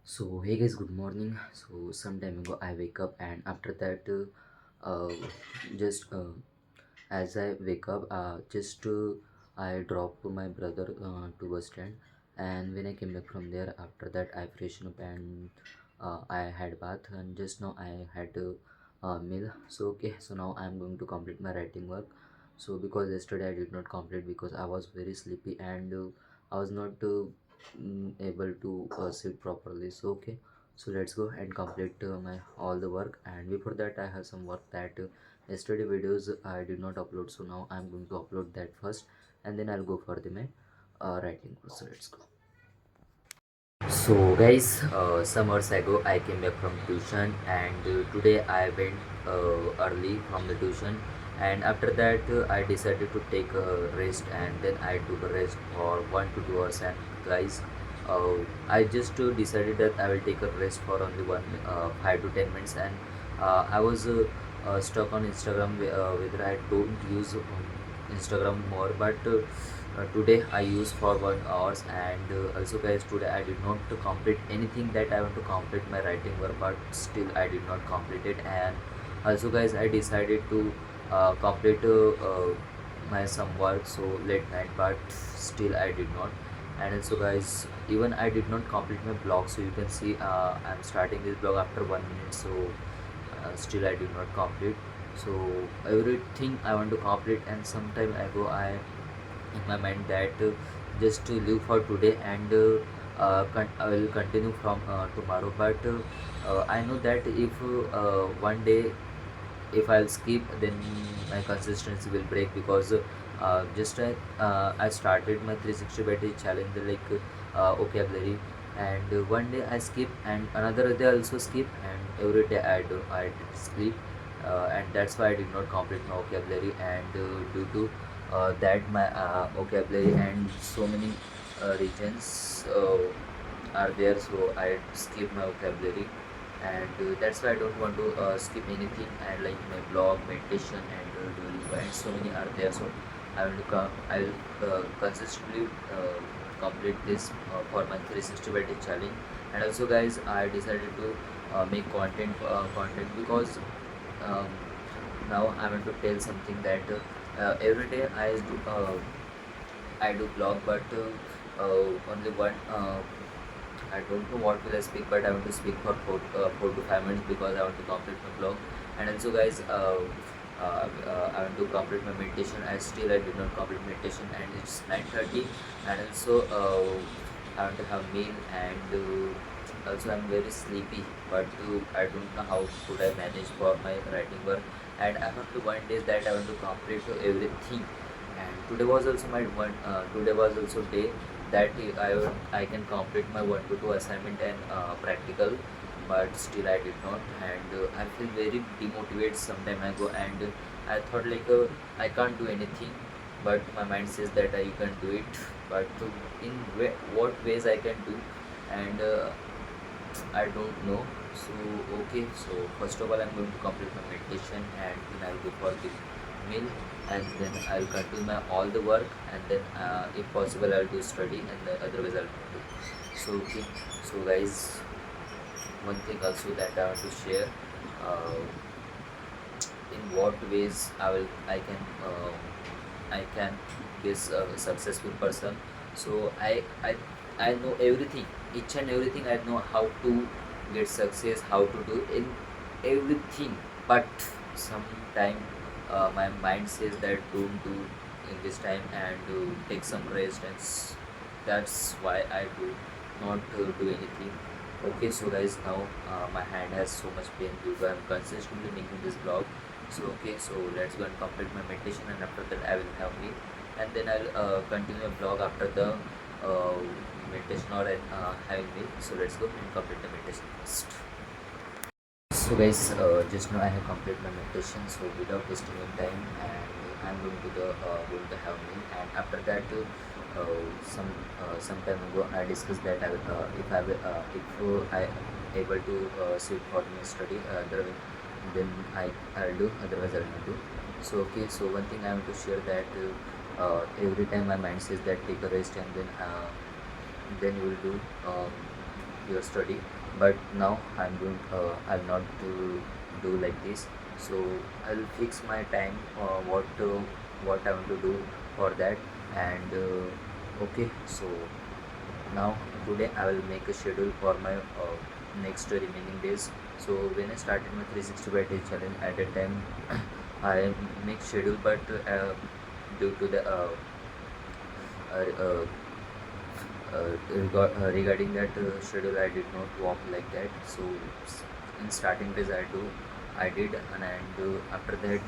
So hey guys, good morning. So some time ago I wake up and after that, just as I wake up, I drop my brother to bus stand, and when I came back from there, after that I freshen up and I had bath, and just now I had a meal. So okay, so now I'm going to complete my writing work. So because yesterday I did not complete because I was very sleepy and I was not able to sit properly. So okay, so let's go and complete my all the work. And before that I have some work that yesterday videos I did not upload, so now I'm going to upload that first, and then I'll go for the my writing course. So let's go. So guys, some hours ago I came back from tuition, and today I went early from the tuition, and after that I decided to take a rest, and then I took a rest for 1 to 2 hours. And guys, I just decided that I will take a rest for only 5 to 10 minutes, and I was stuck on Instagram, whether I don't use Instagram more, but today I use for 1 hours. And also guys, today I did not to complete anything that I want to complete my writing work, but still I did not complete it. And also guys, I decided to complete my some work so late night, but still I did not. And also guys, even I did not complete my blog, so you can see I'm starting this blog after 1 minute, so still I did not complete. So everything I want to complete, and sometime ago I in my mind that just to live for today, and I will continue from tomorrow. But I know that if one day if I'll skip, then my consistency will break, because I started my 360 by day challenge like vocabulary, and one day I skip and another day I also skip, and every day I did sleep, and that's why I did not complete my vocabulary. And due to that my vocabulary and so many regions are there, so I skip my vocabulary. And that's why I don't want to skip anything, and like my blog, meditation, and during and so many are there. So I will consistently complete this for my 360 by day challenge. And also guys, I decided to make content because um, now I want to tell something that every day I do blog, but only one. I don't know what will I speak, but I want to speak for 4 to 5 minutes because I want to complete my blog. And also, guys, I want to complete my meditation. I did not complete meditation, and it's 9:30. And also, I want to have meal, and also I'm very sleepy. But I don't know how could I manage for my writing work. And I have to one day that I want to complete everything. And today was also my one. Today was also day that I can complete my 1 to 2 assignment and practical, but still I did not. And I feel very demotivated some time ago, and I thought like I can't do anything, but my mind says that you can do it. But in what ways I can do, and I don't know. So okay, so first of all I'm going to complete my meditation, and then I'll go for the meal, and then I'll continue my all the work, and then if possible I'll do study, and otherwise I'll not do. So okay, so guys, one thing also that I want to share, uh, in what ways I can be a successful person. So I know everything, each and everything. I know how to get success, how to do in everything, but sometime my mind says that don't do in this time, and take some rest, and that's why I do not do anything. Okay, so guys, now my hand has so much pain due to I'm consistently making this vlog. So okay, so let's go and complete my meditation, and after that I will have me, and then I'll continue a vlog after the uh, meditation or having me. So let's go and complete the meditation first. So guys, just now I have completed my meditation. So without wasting any time, and I'm going to have me. And after that, some time ago I discussed that if I able to sit for my study, then I'll do. Otherwise I'll not do. So okay, so one thing I want to share that every time my mind says that take a rest, and then you will do. your study. But now I'll not do like this. So I'll fix my time, what I want to do for that. And okay, so now today I will make a schedule for my next remaining days. So when I started my 365 days challenge, at that time I make schedule, but due to the uh, uh, regarding that schedule, I did not walk like that. So in starting days I did, and after that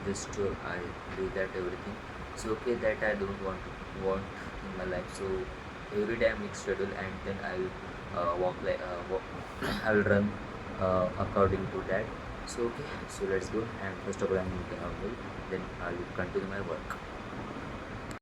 just I do that everything. So okay, that I don't want in my life. So every day I make schedule, and then I'll I'll run according to that. So okay, so let's go. And first of all, I'm going to then I'll continue my work.